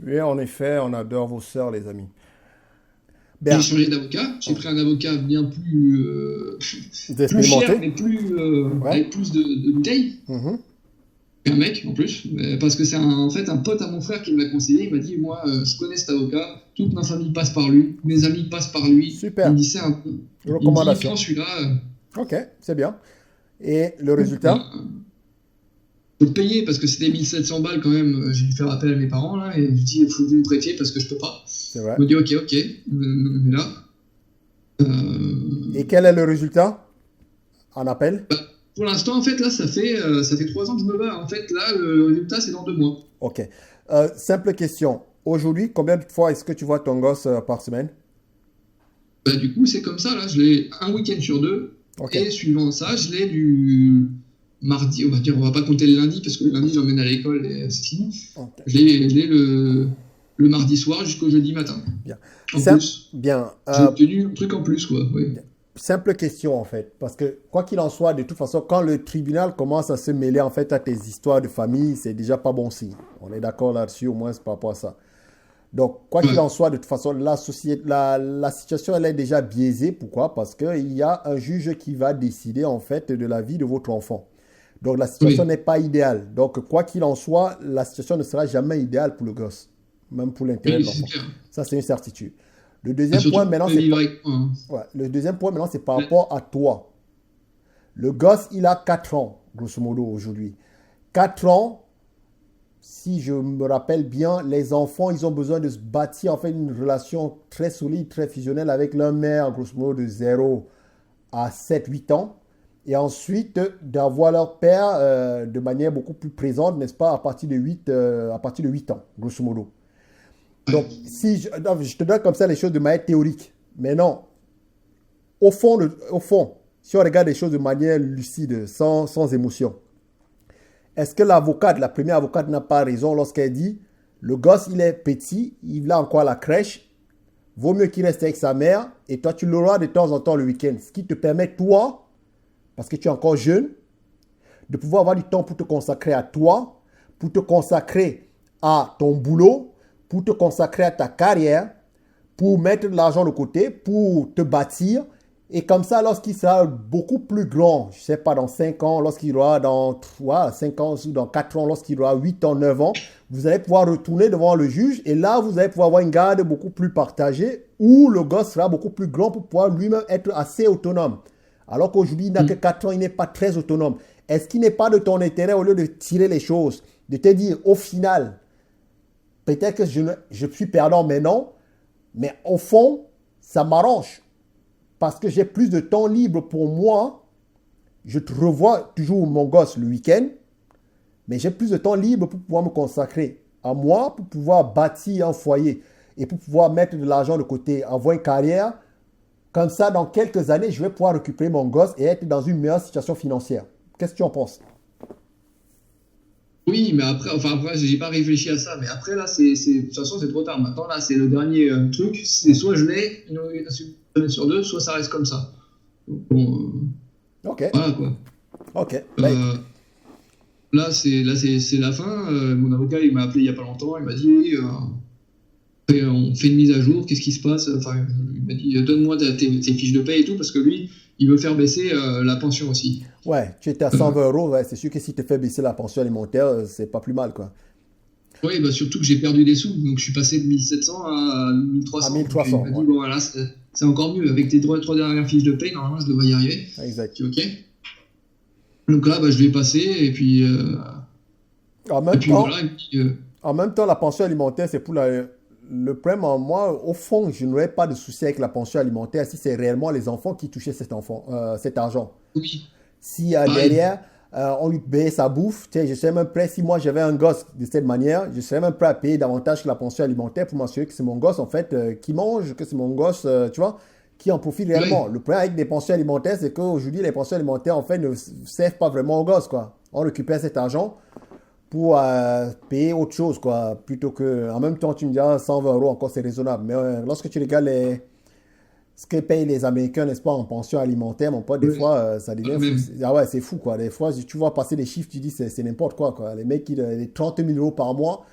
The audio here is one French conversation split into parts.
Oui, en effet, on adore vos sœurs, les amis. J'ai Bien, changé d'avocat. J'ai pris un avocat bien plus, plus cher, d'expérimenter. mais plus, Ouais. avec plus de bouteilles. Mhm. Un mec en plus, parce que c'est en fait un pote à mon frère qui me l'a conseillé. Il m'a dit, moi, je connais cet avocat, toute ma famille passe par lui, mes amis passent par lui. Il me Super. dit, c'est un, il me dit, Recommandation. prends celui-là, Ok, c'est bien. Et le voilà. résultat? Faut le payer parce que c'était 1700 balles quand même. J'ai dû faire appel à mes parents là et je dis, il faut que vous me prêtiez parce que je peux pas. C'est vrai. Il me dit, ok, mais là, Et quel est le résultat en appel? bah, pour l'instant, en fait, là, ça fait 3 ans que je me bats. En fait, là, le résultat, c'est dans 2 mois. Ok. Simple question. Aujourd'hui, combien de fois est-ce que tu vois ton gosse par semaine? Bah, du coup, c'est comme ça, là, je l'ai un week-end sur 2, Ok. et suivant ça, je l'ai du mardi, on va dire, on va pas compter le lundi, parce que le lundi, je l'emmène à l'école et c'est fini. Ok. Je l'ai le mardi soir jusqu'au jeudi matin. Bien. En Sim- plus, bien. j'ai obtenu un truc en plus, quoi. Oui. Simple question en fait, parce que quoi qu'il en soit, de toute façon, quand le tribunal commence à se mêler en fait à tes histoires de famille, c'est déjà pas bon signe. On est d'accord là-dessus, au moins c'est par rapport à ça. Donc, quoi qu'il en Ouais. soit, de toute façon, la situation, elle est déjà biaisée. Pourquoi? Parce qu'il y a un juge qui va décider en fait de la vie de votre enfant. Donc, la situation Oui. n'est pas idéale. Donc, quoi qu'il en soit, la situation ne sera jamais idéale pour le gosse, même pour l'intérêt de Oui, c'est l'enfant. clair. Ça, c'est une certitude. Le Ah, deuxième surtout point, que maintenant, je vais c'est vivre pas... avec moi, hein. Ouais, le deuxième point, maintenant, c'est par Ouais. rapport à toi. Le gosse, il a 4 ans, grosso modo, aujourd'hui. 4 ans, si je me rappelle bien, les enfants, ils ont besoin de se bâtir en fait une relation très solide, très fusionnelle avec leur mère, grosso modo de 0 à 7, 8 ans. Et ensuite, d'avoir leur père de manière beaucoup plus présente, n'est-ce pas, à partir de 8 ans, grosso modo. Donc, Ouais. si je, non, je te donne comme ça les choses de manière théorique. Mais non, au fond, si on regarde les choses de manière lucide, sans émotion, est-ce que l'avocate, la première avocate n'a pas raison lorsqu'elle dit le gosse, il est petit, il a encore la crèche, vaut mieux qu'il reste avec sa mère et toi, tu l'auras de temps en temps le week-end. Ce qui te permet, toi, parce que tu es encore jeune, de pouvoir avoir du temps pour te consacrer à toi, pour te consacrer à ton boulot, pour te consacrer à ta carrière, pour mettre de l'argent de côté, pour te bâtir. Et comme ça, lorsqu'il sera beaucoup plus grand, je ne sais pas, dans 5 ans, lorsqu'il aura dans 5 ans ou dans 4 ans, lorsqu'il aura 8 ans, 9 ans, vous allez pouvoir retourner devant le juge et là, vous allez pouvoir avoir une garde beaucoup plus partagée où le gosse sera beaucoup plus grand pour pouvoir lui-même être assez autonome. Alors qu'aujourd'hui, il n'a que Mm. 4 ans, il n'est pas très autonome. Est-ce qu'il n'est pas de ton intérêt, au lieu de tirer les choses, de te dire, au final, peut-être que je suis perdant, mais non, mais au fond, ça m'arrange parce que j'ai plus de temps libre pour moi. Je te revois toujours mon gosse le week-end, mais j'ai plus de temps libre pour pouvoir me consacrer à moi, pour pouvoir bâtir un foyer et pour pouvoir mettre de l'argent de côté, avoir une carrière. Comme ça, dans quelques années, je vais pouvoir récupérer mon gosse et être dans une meilleure situation financière. Qu'est-ce que tu en penses? Oui, mais après, enfin après, j'ai pas réfléchi à ça, mais après là, de toute façon, c'est trop tard. Maintenant, là, c'est le dernier truc. C'est soit je l'ai une semaine sur 2, soit ça reste comme ça. Donc, bon, Ok, voilà quoi. ok. Ben, Euh, là, c'est la fin. Mon avocat, il m'a appelé il y a pas longtemps. Il m'a dit, oui, après, on fait une mise à jour. Qu'est-ce qui se passe? Enfin, il m'a dit, donne-moi tes fiches de paie et tout, parce que lui, il veut faire baisser la pension aussi. ouais, tu étais à Euh, 120 euros. Ouais, c'est sûr que si tu te fais baisser la pension alimentaire, c'est pas plus mal, quoi. Oui, bah surtout que j'ai perdu des sous, donc je suis passé de 1700 à À 1300. Donc il 1300, m'a dit, ouais. bon voilà, c'est encore mieux. Avec tes trois dernières fiches de paye, normalement je devrais y arriver. Exact. Je dis, ok. Donc là, bah, je vais passer, En et même puis temps, voilà. Et puis, En même temps, la pension alimentaire, c'est pour le problème. Moi, au fond, je n'aurais pas de souci avec la pension alimentaire si c'est réellement les enfants qui touchaient cet argent. oui, Si pareil. derrière, on lui payait sa bouffe, tu sais, je serais même prêt, si moi j'avais un gosse de cette manière, je serais même prêt à payer davantage que la pension alimentaire pour m'assurer que c'est mon gosse, en fait, qui mange, que c'est mon gosse, tu vois, qui en profite réellement. Ouais, Le problème avec des pensions alimentaires, c'est qu'aujourd'hui, les pensions alimentaires, en fait, ne servent pas vraiment aux gosses, quoi. On récupère cet argent pour payer autre chose, quoi. Plutôt que, en même temps, tu me dis, 120 euros encore, c'est raisonnable. Mais lorsque tu regardes ce que payent les Américains, n'est-ce pas, en pension alimentaire, mon pote, des Ouais. fois, ça devient fou. Même. Ah ouais, c'est fou, quoi. Des fois, si tu vois passer des chiffres, tu dis, c'est n'importe quoi, quoi. Les mecs, les 30 000 euros par mois,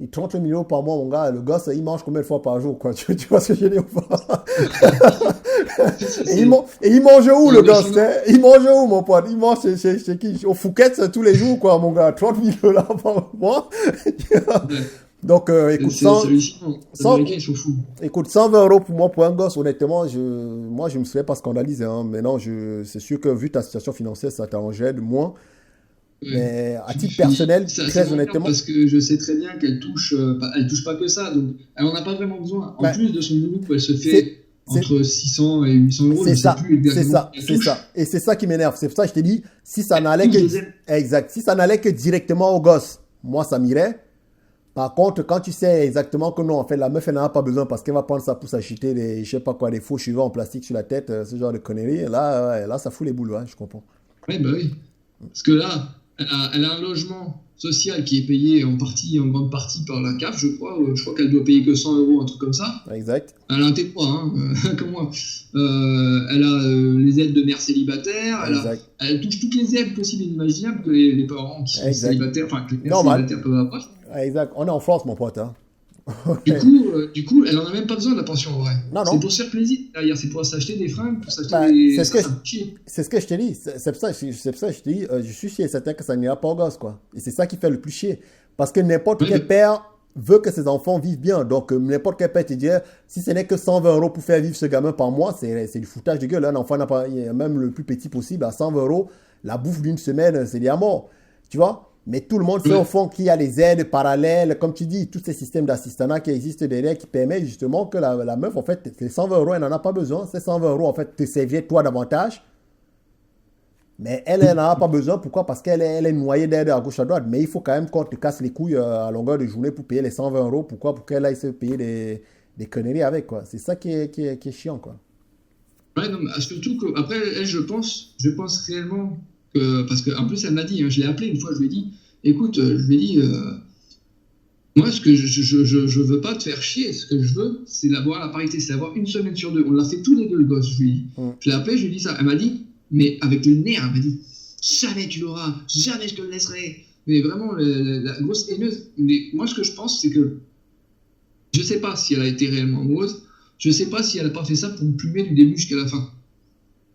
les 30 000 euros par mois, mon gars, le gosse, il mange combien de fois par jour, quoi. Tu vois ce que je veux dire ou pas? Ça, Et il mange où, c'est le gosse, impressionnant. hein? Il mange où, mon pote? Il mange chez qui? Au Fouquet's tous les jours, quoi, mon gars. 30 000 dollars par mois. Ouais. Donc, écoute, C'est hallucinant. Les 100, Américains, ils sont fous. écoute, 120 euros pour moi, pour un gosse, honnêtement, moi, je me serais pas scandalisé, hein. Maintenant, c'est sûr que vu ta situation financière, ça t'arrangeait de moins. Ouais. Mais à titre personnel, Ça très m'emmerde honnêtement, parce que je sais très bien qu'elle touche, elle touche pas que ça, donc elle en a pas vraiment besoin. En ben, plus de son boulot, elle se c'est, fait c'est, entre 600 et 800 euros, je c'est sais ça, plus exactement ce qu'elle c'est ça. touche. Et c'est ça qui m'énerve. C'est pour ça que je t'ai dit, si ça Elle n'allait touche que, des aides. exact, si ça n'allait que directement au gosse, moi, ça m'irait. Par contre, quand tu sais exactement que non, en fait, la meuf, elle n'en a pas besoin parce qu'elle va prendre ça pour s'acheter des, je sais pas quoi, des faux cheveux en plastique sur la tête, ce genre de conneries, là, ouais, là, ça fout les boules, ouais, je comprends. Oui, bah oui. Parce que là, elle a un logement social qui est payé en partie, en grande partie par la CAF, je crois. Je crois qu'elle doit payer que 100 euros, un truc comme ça. Exact, Elle a un T3, hein, comme moi. Elle a les aides de mère célibataire, exact, elle touche toutes les aides possibles et inimaginables que les parents qui sont exact. célibataires, enfin que les mères Normal, célibataires peuvent avoir. exact. On est en France, mon pote, hein. Du coup, elle en a même pas besoin de la pension en vrai. Non, C'est non. pour se faire plaisir derrière, c'est pour s'acheter des fringues, pour s'acheter Ben, des. Ça me fait chier. c'est ce que je te dis. C'est pour ça, c'est pour ça que je te dis, je suis sûr et certain que ça n'ira pas au gosse, quoi. Et c'est ça qui fait le plus chier. Parce que n'importe Ouais, quel père veut que ses enfants vivent bien. Donc, n'importe quel père te dit, si ce n'est que 120 euros pour faire vivre ce gamin par mois, c'est du foutage de gueule. Un enfant n'a pas, même le plus petit possible, à 120 euros, la bouffe d'une semaine, c'est à mort. Tu vois? Mais tout le monde sait au ouais. fond qu'il y a les aides parallèles, comme tu dis, tous ces systèmes d'assistanat qui existent derrière qui permettent justement que la meuf, en fait, les 120 euros, elle n'en a pas besoin. Ces 120 euros, en fait, te serviraient toi davantage. Mais elle n'en a pas besoin. Pourquoi? Parce elle est noyée d'aide à gauche à droite. Mais il faut quand même qu'on te casse les couilles à longueur de journée pour payer les 120 euros. Pourquoi? Pour qu'elle aille se payer des conneries avec, quoi. C'est ça qui est chiant, quoi. Ouais, non, mais surtout que après elle, je pense réellement que parce que en plus elle m'a dit, hein, je l'ai appelé une fois, je lui ai dit, écoute, je lui ai dit, moi ce que je veux pas te faire chier, ce que je veux, c'est d'avoir la parité, c'est d'avoir une semaine sur deux. On l'a fait tous les deux le gosse, je lui ai dit. Je l'ai appelé, je lui ai dit ça. Elle m'a dit, mais avec le nerf, elle m'a dit, jamais tu l'auras, jamais je te le laisserai. Mais vraiment la grosse haineuse. Mais moi ce que je pense, c'est que je sais pas si elle a été réellement amoureuse. Je sais pas si elle a pas fait ça pour me plumer du début jusqu'à la fin.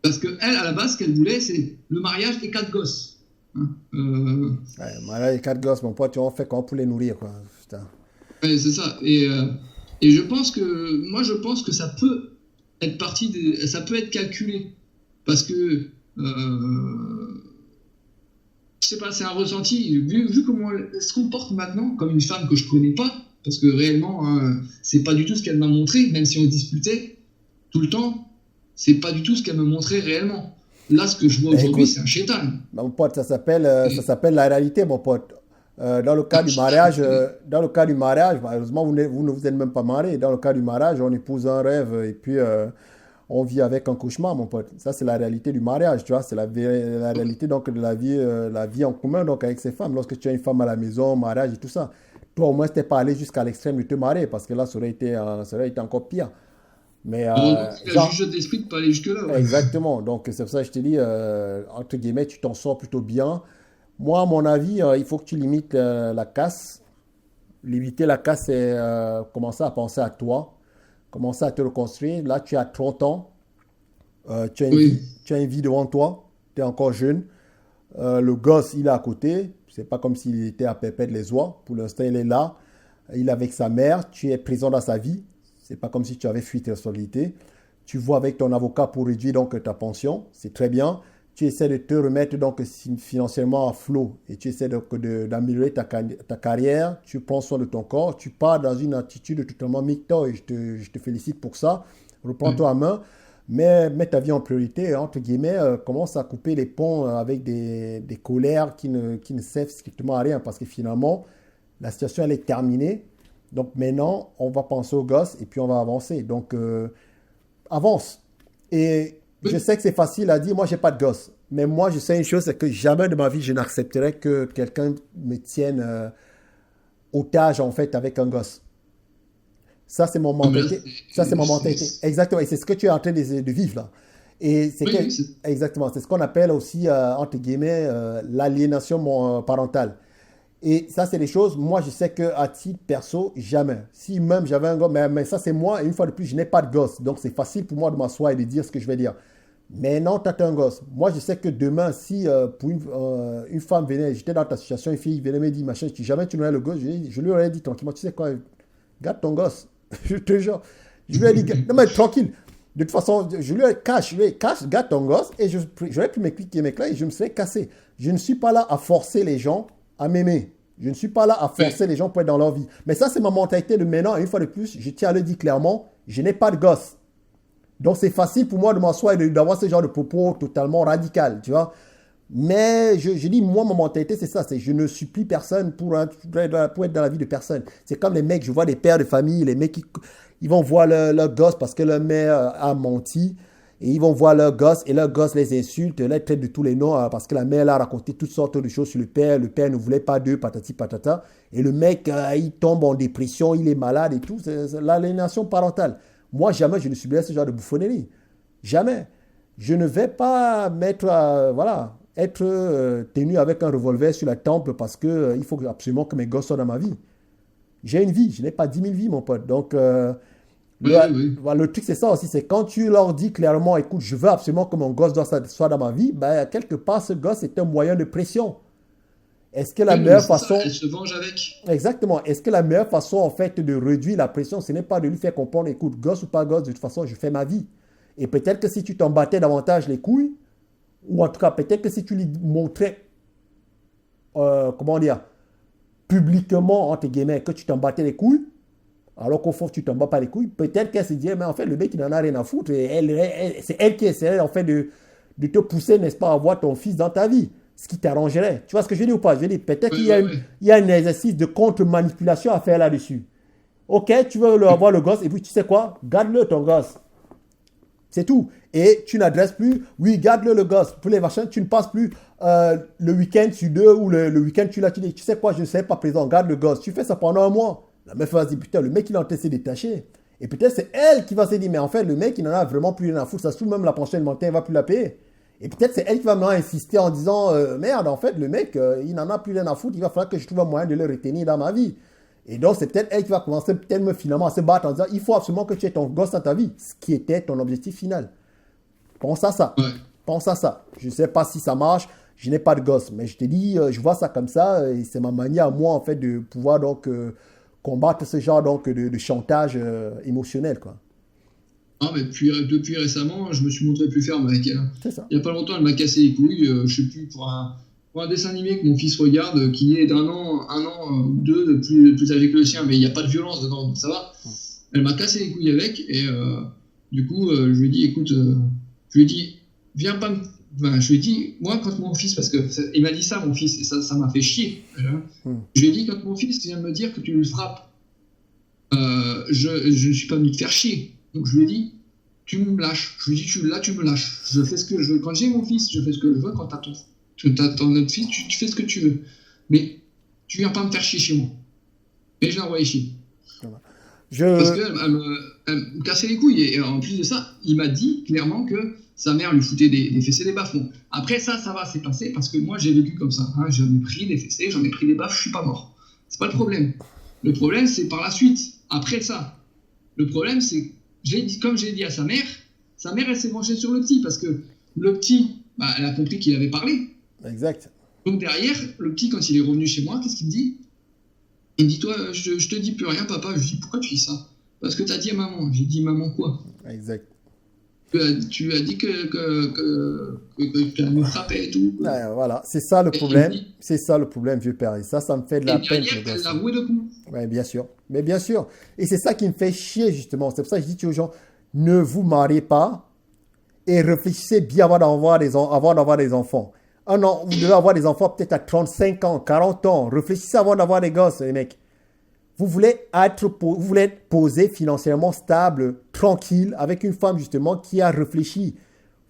Parce que elle, à la base, ce qu'elle voulait, c'est le mariage et 4 gosses. Hein. Ouais, voilà, les 4 gosses, mon pote, on fait comment pour les nourrir, quoi. Putain. Ouais, c'est ça. Et je pense que, moi, je pense que ça peut être ça peut être calculé. Parce que, je sais pas, c'est un ressenti. Vu comment elle se comporte maintenant, comme une femme que je connais pas, parce que réellement, hein, c'est pas du tout ce qu'elle m'a montré, même si on disputait tout le temps, c'est pas du tout ce qu'elle me montrait réellement. Là, ce que je vois Ben, aujourd'hui, écoute, c'est un chétan. mon pote, ça s'appelle la réalité, mon pote. Dans le cas Un du chétan. mariage, malheureusement, vous ne vous êtes même pas mariés. Dans le cas du mariage, on épouse un rêve et puis on vit avec un cauchemar, mon pote. Ça, c'est la réalité du mariage, tu vois. C'est la réalité donc de la vie en commun donc avec ces femmes. Lorsque tu as une femme à la maison, mariage et tout ça. Toi, au moins, tu n'es pas allé jusqu'à l'extrême de te marier parce que là, ça aurait été encore pire. Mais, Heureusement que la genre, juge d'esprit de pas aller jusque-là. Ouais. exactement. Donc, c'est pour ça que je te dis, entre guillemets, tu t'en sors plutôt bien. Moi, à mon avis, il faut que tu limites la casse. Limiter la casse, c'est commencer à penser à toi, commencer à te reconstruire. Là, tu as 30 ans, Oui, tu as une vie devant toi, tu es encore jeune. Le gosse, il est à côté. C'est pas comme s'il était à pépette les oies. Pour l'instant, il est là. Il est avec sa mère. Tu es présent dans sa vie. C'est pas comme si tu avais fui tes responsabilités. Tu vois avec ton avocat pour réduire donc ta pension. C'est très bien. Tu essaies de te remettre donc financièrement à flot et tu essaies donc d'améliorer ta carrière. Tu prends soin de ton corps. Tu pars dans une attitude totalement micto et je te félicite pour ça. oui. Reprends-toi à main. Mais mets ta vie en priorité, entre guillemets, commence à couper les ponts avec des colères qui ne servent strictement à rien parce que finalement, la situation, elle est terminée. Donc maintenant, on va penser aux gosses et puis on va avancer. Donc, avance. Et Je sais que c'est facile à dire, moi, j'ai pas de gosse. Mais moi, je sais une chose, c'est que jamais de ma vie, je n'accepterais que quelqu'un me tienne otage, en fait, avec un gosse. Ça, c'est mon Non, mais là, mentalité. Ça, c'est mon mentalité. Exactement. Et c'est ce que tu es en train de vivre là. Et c'est oui, que, oui, exactement, c'est ce qu'on appelle aussi, entre guillemets, l'aliénation parentale. Et ça, c'est des choses, moi, je sais qu'à titre perso, jamais. Si même j'avais un gosse, mais ça, c'est moi, et une fois de plus, je n'ai pas de gosse. Donc, c'est facile pour moi de m'asseoir et de dire ce que je vais dire. Mais non, tu as un gosse. Moi, je sais que demain, si pour une femme venait, j'étais dans ta situation, une fille venait me dire, machin, si jamais tu n'aurais le gosse, je lui aurais dit tranquillement, tu sais quoi, garde ton gosse. Je te jure. Je lui ai dit, non mais tranquille. De toute façon, je lui ai cache, garde ton gosse, et j'aurais pu m'expliquer mes clés et je me serais cassé. Je ne suis pas là à forcer les gens à m'aimer. Je ne suis pas là à forcer les gens pour être dans leur vie. Mais ça, c'est ma mentalité de maintenant. Et une fois de plus, je tiens à le dire clairement, je n'ai pas de gosse. Donc, c'est facile pour moi de m'asseoir et d'avoir ce genre de propos totalement radical, tu vois. Mais je dis, moi, ma mentalité, c'est ça. C'est je ne supplie personne pour être dans la vie de personne. C'est comme les mecs, je vois des pères de famille, les mecs, ils vont voir leur gosse parce que leur mère a menti. Et ils vont voir leur gosse et leur gosse les insulte, les traite de tous les noms parce que la mère a raconté toutes sortes de choses sur le père ne voulait pas d'eux, patati patata. Et le mec, il tombe en dépression, il est malade et tout. C'est l'aliénation parentale. Moi, jamais je ne subirai ce genre de bouffonnerie. Jamais. Je ne vais pas mettre, être tenu avec un revolver sur la tempe parce que il faut absolument que mes gosses soient dans ma vie. J'ai une vie, je n'ai pas 10 000 vies, mon pote. Donc, le truc, c'est ça aussi, c'est quand tu leur dis clairement, écoute, je veux absolument que mon gosse soit dans ma vie, ben, quelque part, ce gosse est un moyen de pression. Est-ce que la meilleure façon... elle se venge avec. Exactement. Est-ce que la meilleure façon, en fait, de réduire la pression, ce n'est pas de lui faire comprendre, écoute, gosse ou pas gosse, de toute façon, je fais ma vie. Et peut-être que si tu t'en battais davantage les couilles, ou en tout cas, peut-être que si tu lui montrais, comment dire, publiquement, entre guillemets, que tu t'en battais les couilles, alors qu'au fond, tu ne t'en bats pas les couilles, peut-être qu'elle se dit, mais en fait, le mec, il n'en a rien à foutre. Et c'est elle qui essaierait, en fait, de te pousser, n'est-ce pas, à avoir ton fils dans ta vie. Ce qui t'arrangerait. Tu vois ce que je veux dire ou pas? Je veux dire, peut-être qu'il y a un exercice de contre-manipulation à faire là-dessus. Ok, tu veux avoir le gosse, et puis tu sais quoi? Garde-le, ton gosse. C'est tout. Et tu n'adresses plus, oui, garde-le, le gosse. Pour les machins, tu ne passes plus le week-end sur deux ou le week-end tu l'as, tu dis, tu sais quoi, je ne serai pas présent, garde le gosse. Tu fais ça pendant un mois. La meuf va se dire, putain, le mec, il est en train de se détacher. Et peut-être c'est elle qui va se dire, mais en fait, le mec, il n'en a vraiment plus rien à foutre. Ça se trouve, même la pension alimentaire, il ne va plus la payer. Et peut-être c'est elle qui va maintenant insister en disant, merde, en fait, le mec, il n'en a plus rien à foutre. Il va falloir que je trouve un moyen de le retenir dans ma vie. Et donc, c'est peut-être elle qui va commencer peut-être finalement à se battre en disant, il faut absolument que tu aies ton gosse dans ta vie. Ce qui était ton objectif final. Pense à ça. Pense à ça. Je ne sais pas si ça marche. Je n'ai pas de gosse. Mais je te dis, je vois ça comme ça. Et c'est ma manière à moi, en fait, de pouvoir donc... combattre ce genre donc, de chantage émotionnel, quoi. Ah, mais depuis récemment, je me suis montré plus ferme avec elle. C'est ça. Il n'y a pas longtemps, elle m'a cassé les couilles, je sais plus, pour un dessin animé que mon fils regarde, qui est un an ou deux de plus âgé que le sien, mais il n'y a pas de violence dedans, donc ça va. Elle m'a cassé les couilles avec, et du coup, je lui ai dit, écoute, je lui ai dit, viens pas me... Enfin, je lui ai dit, moi, quand mon fils, parce qu'il m'a dit ça, mon fils, et ça m'a fait chier. Je lui ai dit, quand mon fils vient me dire que tu le frappes, je ne suis pas venu te faire chier. Donc je lui ai dit, tu me lâches. Je lui ai dit, tu me lâches. Je fais ce que je veux. Quand j'ai mon fils, je fais ce que je veux. Quand t'as ton autre fils, tu fais ce que tu veux. Mais tu viens pas me faire chier chez moi. Et je l'ai envoyé chier. Parce qu'elle me cassait les couilles. Et en plus de ça, il m'a dit clairement que sa mère lui foutait des fessées, des baffes. Bon. Après ça va, c'est passé parce que moi j'ai vécu comme ça. Hein. J'en ai pris des fessées, j'en ai pris des baffes, je suis pas mort. C'est pas le problème. Le problème, c'est par la suite, après ça. Le problème, c'est, comme j'ai dit à sa mère, elle s'est penchée sur le petit parce que le petit, elle a compris qu'il avait parlé. Exact. Donc derrière, le petit, quand il est revenu chez moi, qu'est-ce qu'il me dit? Il me dit, toi, je te dis plus rien, papa. Je lui dis, pourquoi tu dis ça? Parce que t'as dit à maman. J'ai dit, maman quoi? Exact. Tu lui as dit que tu nous frappais et tout. Ouais, voilà, c'est ça le problème. C'est ça le problème, vieux père. Et ça me fait de la peine. Et derrière, elle l'a roué de coups. Oui, bien sûr. Mais bien sûr. Et c'est ça qui me fait chier, justement. C'est pour ça que je dis aux gens, ne vous mariez pas et réfléchissez bien avant d'avoir des enfants. Un an, vous devez avoir des enfants peut-être à 35 ans, 40 ans. Réfléchissez avant d'avoir des gosses, les mecs. Vous voulez être posé financièrement stable, tranquille, avec une femme justement qui a réfléchi.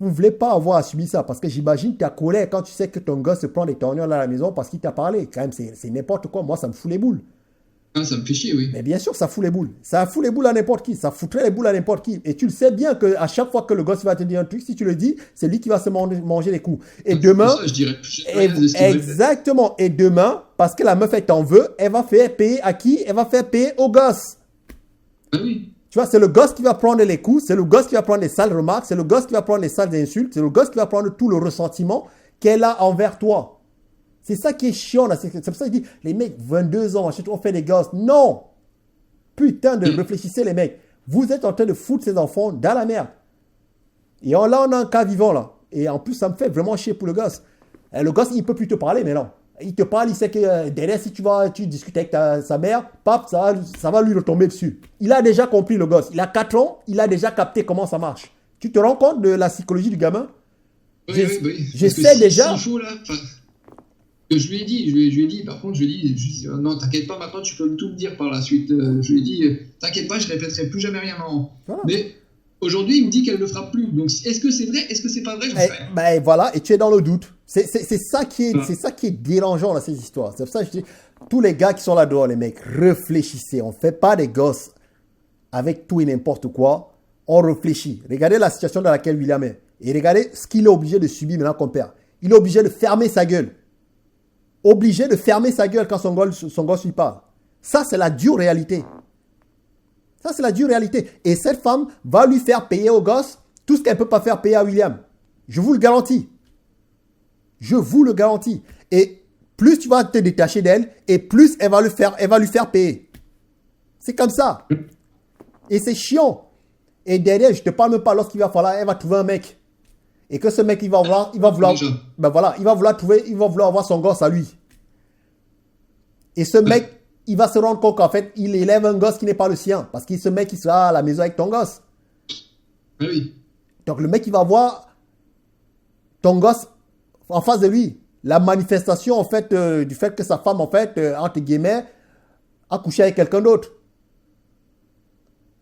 Vous ne voulez pas avoir à subir ça parce que j'imagine ta colère quand tu sais que ton gosse se prend des torgnoles à la maison parce qu'il t'a parlé. Quand même, c'est n'importe quoi. Moi, ça me fout les boules. Ah, ça me fait chier, oui. Mais bien sûr, ça fout les boules. Ça fout les boules à n'importe qui. Ça foutrait les boules à n'importe qui. Et tu le sais bien qu'à chaque fois que le gosse va te dire un truc, si tu le dis, c'est lui qui va se manger les coups. Et demain, ça, je dirais plus rien de ce qu'il exactement. Et demain, parce que la meuf, elle t'en veut, elle va faire payer à qui? Elle va faire payer au gosse. Ah oui. Tu vois, c'est le gosse qui va prendre les coups, c'est le gosse qui va prendre les sales remarques, c'est le gosse qui va prendre les sales insultes, c'est le gosse qui va prendre tout le ressentiment qu'elle a envers toi. C'est ça qui est chiant, là. C'est pour ça que je dis, les mecs, 22 ans, on fait des gosses. Non! Putain de réfléchissez, les mecs. Vous êtes en train de foutre ces enfants dans la merde. Et là, on a un cas vivant, là. Et en plus, ça me fait vraiment chier pour le gosse. Et le gosse, il ne peut plus te parler maintenant. Il te parle, il sait que derrière, si tu discutes avec sa mère, pap, ça va lui retomber dessus. Il a déjà compris, le gosse. Il a 4 ans, il a déjà capté comment ça marche. Tu te rends compte de la psychologie du gamin? Oui. Je sais déjà. Chaud, là, je lui ai dit, par contre, je lui ai dit, non, t'inquiète pas, maintenant tu peux tout me dire par la suite. Je lui ai dit, t'inquiète pas, je répéterai plus jamais rien, maman. Voilà. Mais aujourd'hui, il me dit qu'elle ne le fera plus. Donc, est-ce que c'est vrai? Est-ce que c'est pas vrai? J'en sais rien. Ben voilà, et tu es dans le doute. C'est ça qui est dérangeant dans ces histoires. C'est pour ça que je dis, tous les gars qui sont là dehors, les mecs, réfléchissez. On ne fait pas des gosses avec tout et n'importe quoi. On réfléchit. Regardez la situation dans laquelle William est. Et regardez ce qu'il est obligé de subir maintenant comme père. Il est obligé de fermer sa gueule. Obligé de fermer sa gueule quand son gosse lui parle. Ça, c'est la dure réalité. Ça, c'est la dure réalité. Et cette femme va lui faire payer au gosse tout ce qu'elle ne peut pas faire payer à William. Je vous le garantis. Je vous le garantis. Et plus tu vas te détacher d'elle, et plus elle va lui faire payer. C'est comme ça. Et c'est chiant. Et derrière, je ne te parle même pas lorsqu'il va falloir, elle va trouver un mec. Et que ce mec, il va vouloir avoir son gosse à lui. Et ce mec, il va se rendre compte qu'en fait, il élève un gosse qui n'est pas le sien. Parce que ce mec, il sera à la maison avec ton gosse. Oui. Donc le mec, il va voir ton gosse en face de lui. La manifestation, en fait, du fait que sa femme, en fait, entre guillemets, a couché avec quelqu'un d'autre.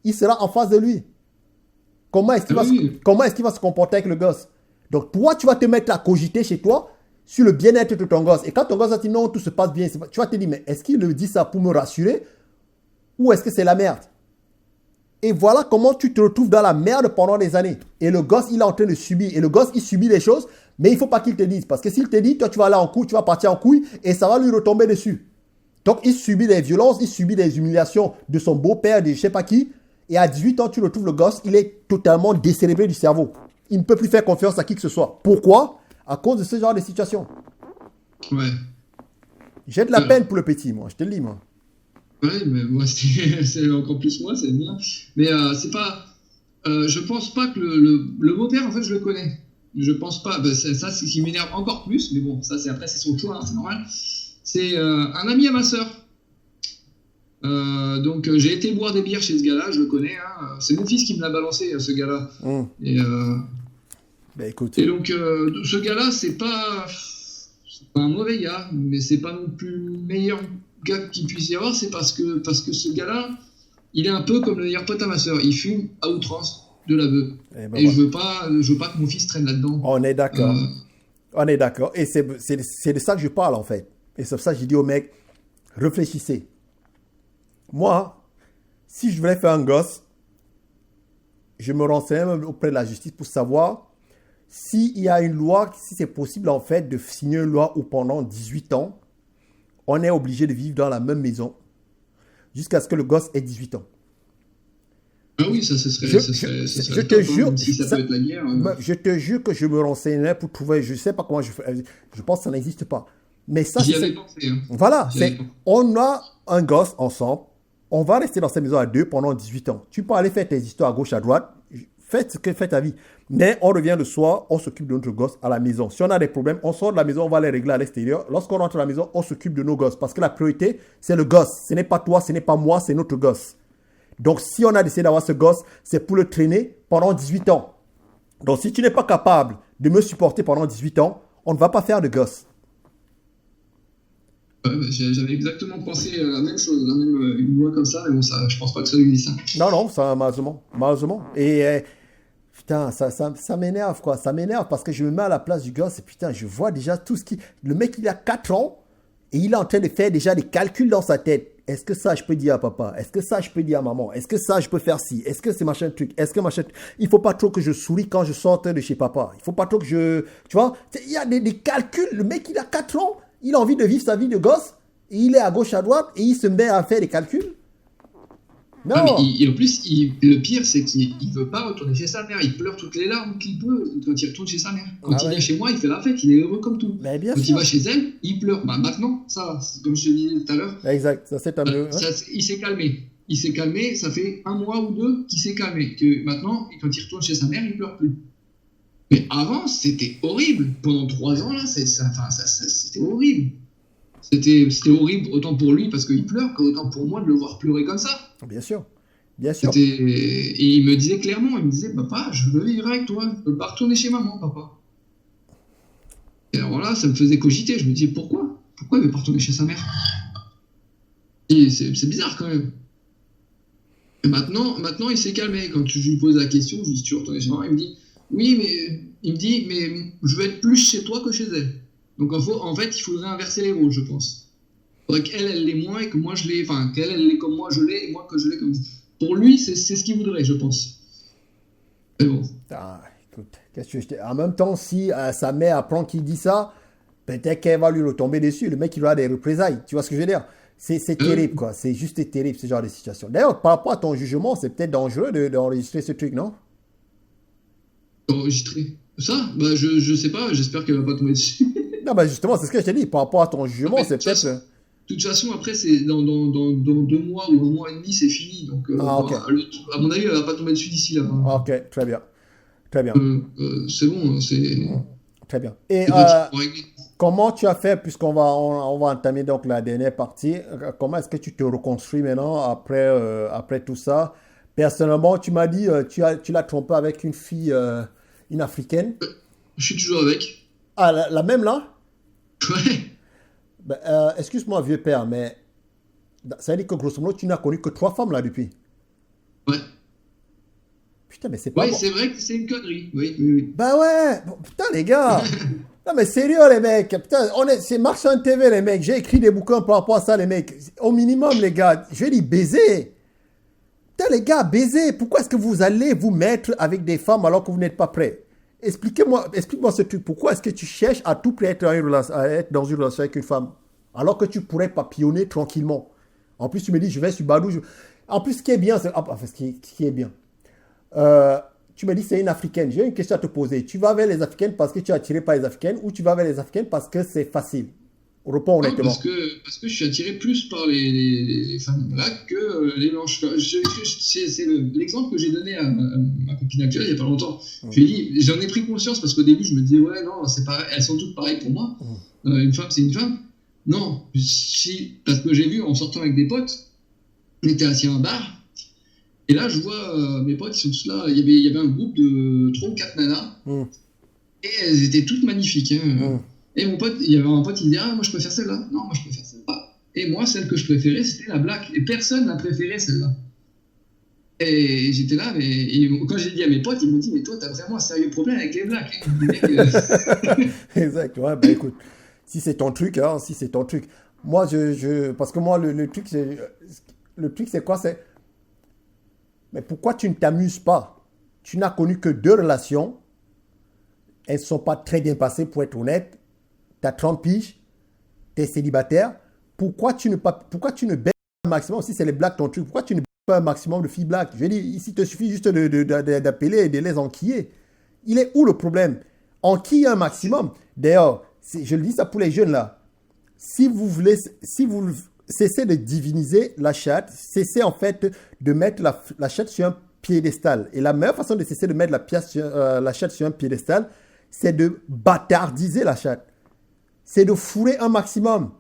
Il sera en face de lui. Comment est-ce qu'il va se comporter avec le gosse? Donc, toi, tu vas te mettre à cogiter chez toi sur le bien-être de ton gosse. Et quand ton gosse va te dire non, tout se passe bien, tu vas te dire, mais est-ce qu'il me dit ça pour me rassurer ou est-ce que c'est la merde? Et voilà comment tu te retrouves dans la merde pendant des années. Et le gosse, il est en train de subir. Et le gosse, il subit les choses, mais il ne faut pas qu'il te dise. Parce que s'il te dit, toi, tu vas aller en couille, tu vas partir en couille et ça va lui retomber dessus. Donc, il subit des violences, il subit des humiliations de son beau-père, de je ne sais pas qui. Et à 18 ans, tu retrouves le gosse, il est totalement décérébré du cerveau. Il ne peut plus faire confiance à qui que ce soit. Pourquoi? À cause de ce genre de situation. Ouais. J'ai de la peine pour le petit, moi. Je te le dis, moi. Ouais, mais moi, c'est encore plus moi, c'est bien. Mais c'est pas... je pense pas que le beau-père, en fait, je le connais. Je pense pas... ça, c'est ce qui m'énerve encore plus. Mais bon, ça, c'est son choix, hein, c'est normal. C'est un ami à ma sœur. Donc j'ai été boire des bières chez ce gars-là, je le connais. Hein. C'est mon fils qui me l'a balancé, ce gars-là. Et donc ce gars-là, c'est pas un mauvais gars, mais c'est pas non plus le meilleur gars qu'il puisse y avoir. C'est parce que ce gars-là, il est un peu comme le meilleur pote à ma soeur. Il fume à outrance de la beuh. Et je veux pas que mon fils traîne là-dedans. On est d'accord. On est d'accord. Et c'est de ça que je parle en fait. Et c'est pour ça que j'ai dit au mec, réfléchissez. Moi, si je voulais faire un gosse, je me renseigne auprès de la justice pour savoir s'il y a une loi, si c'est possible en fait de signer une loi où pendant 18 ans, on est obligé de vivre dans la même maison jusqu'à ce que le gosse ait 18 ans. Ah oui, ça serait je te jure, si ça peut être la guerre. Je te jure que je me renseignerai pour trouver, je ne sais pas comment je fais, je pense que ça n'existe pas. Mais ça, j'y avais pensé. Hein. Voilà, on a un gosse ensemble. On va rester dans cette maison à deux pendant 18 ans. Tu peux aller faire tes histoires à gauche, à droite. Faites ce que fait ta vie. Mais on revient le soir, on s'occupe de notre gosse à la maison. Si on a des problèmes, on sort de la maison, on va les régler à l'extérieur. Lorsqu'on rentre à la maison, on s'occupe de nos gosses. Parce que la priorité, c'est le gosse. Ce n'est pas toi, ce n'est pas moi, c'est notre gosse. Donc, si on a décidé d'avoir ce gosse, c'est pour le traîner pendant 18 ans. Donc, si tu n'es pas capable de me supporter pendant 18 ans, on ne va pas faire de gosse. J'avais exactement pensé la même chose, une loi comme ça, mais bon, ça, je pense pas que ça existe. Non, ça, malheureusement. Et Putain, ça m'énerve, quoi. Ça m'énerve parce que je me mets à la place du gosse et putain, je vois déjà tout ce qui... Le mec, il a 4 ans et il est en train de faire déjà des calculs dans sa tête. Est-ce que ça, je peux dire à papa? Est-ce que ça, je peux dire à maman? Est-ce que ça, je peux faire ci? Est-ce que c'est machin truc? Est-ce que machin... Il faut pas trop que je souris quand je sorte de chez papa. Il faut pas trop que je... Tu vois? Il y a des calculs. Le mec, il a 4 ans. Il a envie de vivre sa vie de gosse. Et il est à gauche, à droite. Et il se met à faire des calculs. Non. Ah, mais en plus, le pire, c'est qu'il veut pas retourner chez sa mère. Il pleure toutes les larmes qu'il peut quand il retourne chez sa mère. Quand il vient chez moi, il fait la fête. Il est heureux comme tout. Mais bien quand sûr. il va chez elle, il pleure. Bah, maintenant, ça, comme je te disais tout à l'heure, Exact. Ça, c'est mieux. il s'est calmé. Il s'est calmé. Ça fait 1 mois ou 2 qu'il s'est calmé. Que maintenant, quand il retourne chez sa mère, il pleure plus. Mais avant, c'était horrible. Pendant 3 ans, là, c'était horrible. C'était horrible autant pour lui parce qu'il pleure qu'autant pour moi de le voir pleurer comme ça. Bien sûr, bien sûr. Et il me disait clairement, il me disait, papa, je veux vivre avec toi, je veux pas retourner chez maman, papa. Et alors là, ça me faisait cogiter, je me disais, pourquoi il veut pas retourner chez sa mère? Et c'est bizarre quand même. Et maintenant, il s'est calmé. Quand je lui pose la question, je lui dis, tu veux retourner chez maman? Il me dit, oui, mais je veux être plus chez toi que chez elle. Donc en fait, il faudrait inverser les rôles, je pense. Il faudrait qu'elle l'ait moins et que moi je l'ai... Enfin, qu'elle l'ait comme moi je l'ai et moi que je l'ai comme... Pour lui, c'est ce qu'il voudrait, je pense. Mais bon. Ah, écoute, qu'est-ce que je en même temps, si sa mère apprend qu'il dit ça, peut-être qu'elle va lui retomber dessus. Le mec, il aura des représailles. Tu vois ce que je veux dire? C'est terrible, quoi. C'est juste terrible, ce genre de situation. D'ailleurs, par rapport à ton jugement, c'est peut-être dangereux d'enregistrer ce truc, non? Enregistrer ça? Bah, je sais pas, j'espère qu'elle va pas tomber dessus. Non, bah justement, c'est ce que je t'ai dit. Par rapport à ton jugement, c'est peut-être... De toute façon, après, c'est dans 2 mois ou 1 mois et demi, c'est fini. Donc, okay. À mon avis, elle va pas tomber dessus d'ici là. Ok, très bien. Très bien. C'est bon, c'est... Très bien. Et comment tu as fait, puisqu'on va entamer donc la dernière partie, comment est-ce que tu te reconstruis maintenant après tout ça? Personnellement, tu m'as dit, tu l'as trompé avec une fille, une africaine. Je suis toujours avec. Ah, la même là? Ouais. Ben, excuse-moi, vieux père, mais ça veut dire que grosso modo, tu n'as connu que 3 femmes là depuis. Ouais. Putain, mais c'est pas bon. C'est vrai que c'est une connerie. Oui. Bah ouais. Bon, putain, les gars. Non, mais sérieux, les mecs. Putain, c'est Marchand TV, les mecs. J'ai écrit des bouquins par rapport à ça, les mecs. Au minimum, les gars. Je vais dire baiser. Putain, les gars, baiser. Pourquoi est-ce que vous allez vous mettre avec des femmes alors que vous n'êtes pas prêts? Explique-moi ce truc. Pourquoi est-ce que tu cherches à tout près à être dans une relation avec une femme alors que tu pourrais papillonner tranquillement? En plus, tu me dis, je vais sur Badou. En plus, ce qui est bien, ce qui est bien. Tu me dis, c'est une Africaine. J'ai une question à te poser. Tu vas vers les Africaines parce que tu es attiré par les Africaines ou tu vas vers les Africaines parce que c'est facile? Réponds honnêtement. Parce que je suis attiré plus par les femmes là que les blanches. C'est l'exemple que j'ai donné à ma copine actuelle il n'y a pas longtemps. Je lui ai dit, j'en ai pris conscience parce qu'au début je me disais ouais non c'est pareil, elles sont toutes pareilles pour moi. Une femme c'est une femme. Non, parce que j'ai vu en sortant avec des potes, on était assis à un bar et là je vois mes potes ils sont tous là. Il y avait un groupe de 3 ou 4 nanas et elles étaient toutes magnifiques. Et mon pote, il y avait un pote, il disait ah moi je préfère celle-là. Non, moi je préfère celle-là. Et moi celle que je préférais c'était la black. Et personne n'a préféré celle-là. Et j'étais là, et quand j'ai dit à mes potes, ils m'ont dit mais toi t'as vraiment un sérieux problème avec les blacks. Exact. Ouais, bah écoute, si c'est ton truc, si c'est ton truc. Moi parce que moi le truc c'est quoi, c'est mais pourquoi tu ne t'amuses pas? Tu n'as connu que 2 relations. Elles ne sont pas très bien passées pour être honnête. Tu as 30 piges, tu es célibataire. Pourquoi tu ne baisses pas un maximum, si c'est les blacks ton truc, pourquoi tu ne baisses pas un maximum de filles blacks? Je veux dire, ici, il te suffit juste d'appeler et de les enquiller. Il est où le problème? Enquille un maximum. D'ailleurs, je le dis ça pour les jeunes là. Si vous cessez de diviniser la chatte, cessez en fait de mettre la chatte sur un piédestal. Et la meilleure façon de cesser de mettre la chatte sur un piédestal, c'est de bâtardiser la chatte. C'est de fourrer un maximum.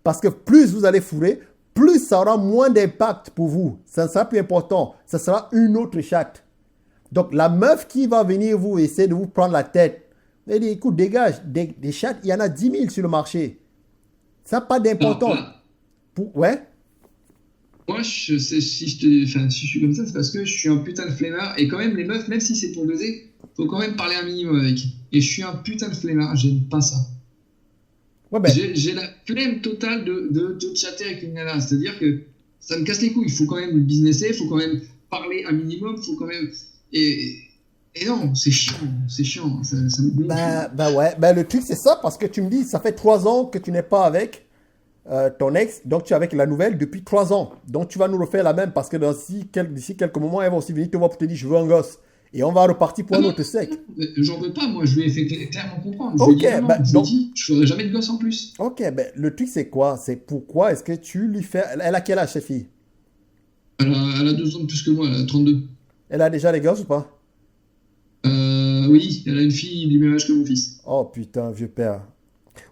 Parce que plus vous allez fourrer, plus ça aura moins d'impact pour vous. Ça sera plus important. Ça sera une autre chatte. Donc, la meuf qui va venir vous essayer de vous prendre la tête, elle dit, écoute, dégage. Des chattes, il y en a 10 000 sur le marché. Ça n'a pas d'importance. Ouais? Moi, moi, si je suis comme ça, c'est parce que je suis un putain de flemmard. Et quand même, les meufs, même si c'est pour baiser, faut quand même parler un minimum avec. Et je suis un putain de flemmard, j'aime pas ça. Ouais, ben, J'ai la flemme totale de chatter avec une nana. C'est-à-dire que ça me casse les couilles. Il faut quand même businesser, il faut quand même parler un minimum, il faut quand même. Et non, c'est chiant. Ça me gonfle. ben ouais, ben le truc c'est ça, parce que tu me dis, ça fait 3 ans que tu n'es pas avec ton ex, donc tu es avec la nouvelle depuis 3 ans. Donc tu vas nous refaire la même, parce que d'ici quelques moments, elle va aussi venir te voir pour te dire, je veux un gosse. Et on va repartir pour Ah un non, autre sec. j'en veux pas, moi je lui ai fait clairement comprendre. Je lui ai Ok, dit non, ben, je lui ai dit, je ferai jamais de gosse en plus. ok, ben, le truc c'est quoi? C'est pourquoi est-ce que tu lui fais... Elle a quel âge, cette fille? Elle a 2 ans de plus que moi, elle a 32. Elle a déjà les gosses ou pas? Oui, elle a une fille du même âge que mon fils. Oh putain, vieux père.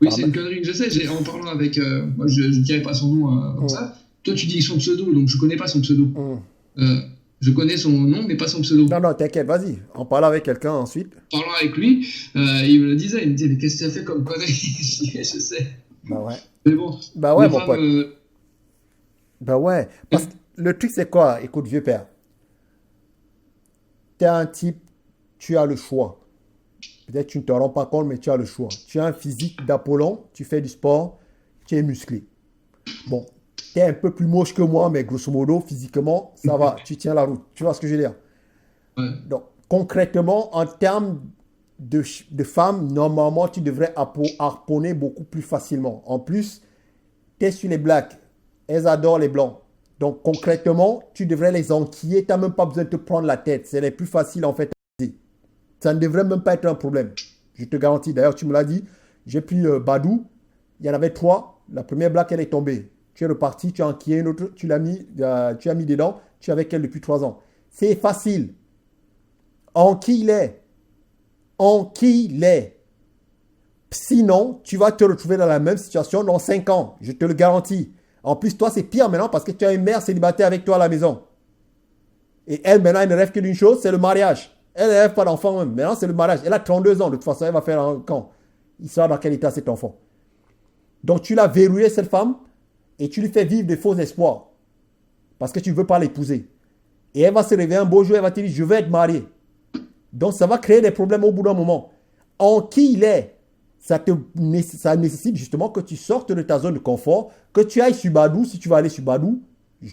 Oui, Ah, c'est ben, une connerie que je sais, en parlant avec. Moi je dirais pas son nom comme ça. Toi tu dis son pseudo, donc je connais pas son pseudo. Euh, je connais son nom, mais pas son pseudo. Non, non, t'inquiète, vas-y. On parle avec quelqu'un ensuite. Parlant avec lui, il me le disait, il me disait, mais qu'est-ce que tu as fait comme connerie? Je dis, je sais. Bah ouais. Mais bon, Bah ouais, les mon femmes, pote. Bah ouais. Parce que le truc, c'est quoi? Écoute, vieux père. T'es un type, tu as le choix. Peut-être que tu ne te rends pas compte, mais tu as le choix. Tu as un physique d'Apollon, tu fais du sport, tu es musclé. Bon, tu es un peu plus moche que moi, mais grosso modo, physiquement, ça va, tu tiens la route. Tu vois ce que je veux dire? ouais. Donc, concrètement, en termes de femmes, normalement, tu devrais harponner beaucoup plus facilement. En plus, tu es sur les blacks. Elles adorent les blancs. Donc, concrètement, tu devrais les enquiller. Tu n'as même pas besoin de te prendre la tête. C'est les plus faciles, en fait. Ça ne devrait même pas être un problème. Je te garantis. D'ailleurs, tu me l'as dit. J'ai pris Badou. Il y en avait 3. La première blague, elle est tombée. Tu es reparti, tu as enquillé une autre, tu as mis dedans. Tu es avec elle depuis 3 ans. C'est facile. Enquille-les. Enquille-les. Sinon, tu vas te retrouver dans la même situation dans 5 ans. Je te le garantis. En plus, toi, c'est pire maintenant parce que tu as une mère célibataire avec toi à la maison. Et elle, maintenant, elle ne rêve que d'une chose, c'est le mariage. Elle ne rêve pas d'enfant même. Maintenant, c'est le mariage. Elle a 32 ans. De toute façon, elle va faire un camp. Il sera dans quel état cet enfant? Donc, tu l'as verrouillé, cette femme, et tu lui fais vivre des faux espoirs. Parce que tu ne veux pas l'épouser. Et elle va se réveiller un beau jour, elle va te dire, je veux être mariée. Donc, ça va créer des problèmes au bout d'un moment. En qui il est, ça nécessite justement que tu sortes de ta zone de confort, que tu ailles sur Badou, si tu vas aller sur Badou.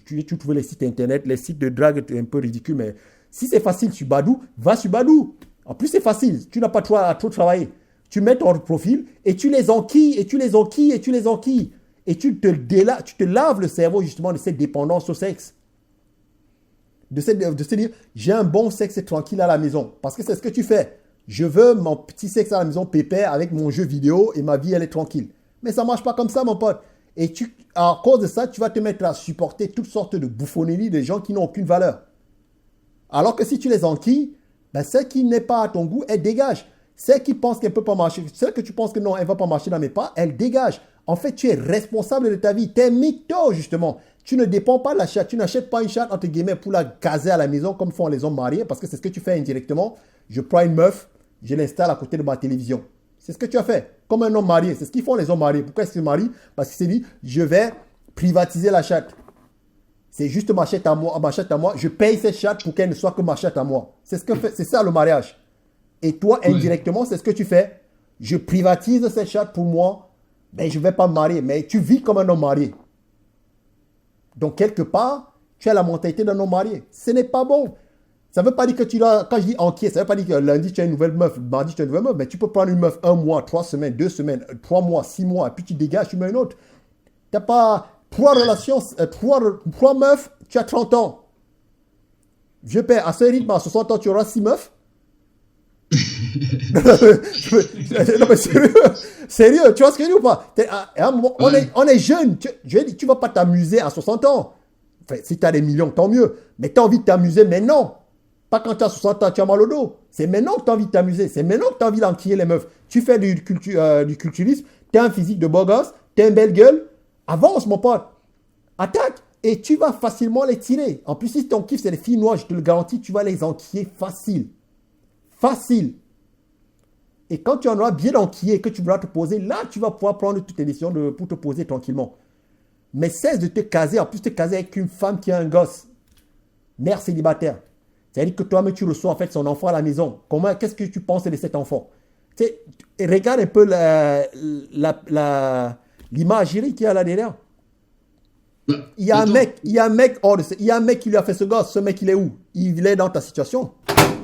Tu trouves les sites internet, les sites de drague un peu ridicules, mais si c'est facile sur Badou, va sur Badou. En plus, c'est facile, tu n'as pas à trop travailler. Tu mets ton profil et tu les enquilles, et tu les enquilles, et tu les enquilles. Et tu te laves le cerveau justement de cette dépendance au sexe. De se dire, j'ai un bon sexe tranquille à la maison. Parce que c'est ce que tu fais. Je veux mon petit sexe à la maison pépère avec mon jeu vidéo et ma vie, elle est tranquille. Mais ça ne marche pas comme ça, mon pote. Et à cause de ça, tu vas te mettre à supporter toutes sortes de bouffonneries de gens qui n'ont aucune valeur. Alors que si tu les enquilles, ben celle qui n'est pas à ton goût, elle dégage. Celle qui pense qu'elle ne peut pas marcher, celle que tu penses que non, elle ne va pas marcher dans mes pas, elle dégage. En fait, tu es responsable de ta vie. Tu es mytho, justement. Tu ne dépends pas de la chatte. Tu n'achètes pas une chatte, entre guillemets, pour la gazer à la maison comme font les hommes mariés, parce que c'est ce que tu fais indirectement. Je prends une meuf, je l'installe à côté de ma télévision. C'est ce que tu as fait, comme un homme marié. C'est ce qu'ils font les hommes mariés. Pourquoi est-ce qu'ils se marient? Parce qu'il s'est dit, je vais privatiser la chatte. C'est juste ma chatte à moi. Je paye cette chatte pour qu'elle ne soit que ma chatte à moi. C'est ça le mariage. Et toi, indirectement, c'est ce que tu fais. Je privatise cette chatte pour moi. Ben, je ne vais pas me marier. Mais tu vis comme un homme marié. Donc, quelque part, tu as la mentalité d'un homme marié. Ce n'est pas bon. Ça ne veut pas dire que quand je dis enquête, ça ne veut pas dire que lundi, tu as une nouvelle meuf, mardi, tu as une nouvelle meuf. Mais tu peux prendre une meuf 1 mois, 3 semaines, 2 semaines, 3 mois, 6 mois, et puis tu dégages, tu mets une autre. Tu n'as pas 3 relations, 3 meufs, tu as 30 ans. Vieux père, à ce rythme, à 60 ans, tu auras 6 meufs. Non, mais sérieux, tu vois ce que je dis ou pas? À un moment, on est jeune. Je dis, tu ne vas pas t'amuser à 60 ans. Enfin, si tu as des millions, tant mieux. Mais tu as envie de t'amuser maintenant. Pas quand tu as 60 ans, tu as mal au dos. C'est maintenant que tu as envie de t'amuser. C'est maintenant que tu as envie d'enquiller les meufs. Tu fais du culturisme, tu as un physique de beau gosse, tu as une belle gueule. Avance, mon pote. Attaque. Et tu vas facilement les tirer. En plus, si ton kiff, c'est les filles noires, je te le garantis, tu vas les enquiller facile. Facile. Et quand tu en auras bien enquillé et que tu voudras te poser, là, tu vas pouvoir prendre toutes tes décisions pour te poser tranquillement. Mais cesse de te caser, en plus te caser avec une femme qui a un gosse. Mère célibataire. C'est-à-dire que toi-même, tu reçois en fait son enfant à la maison. Qu'est-ce que tu penses de cet enfant? Tu sais, regarde un peu l'imagerie qu'il y a là derrière. Bah, Il y a un attends, mec, il y a un mec qui lui a fait ce gosse. Ce mec, il est où? Il est dans ta situation.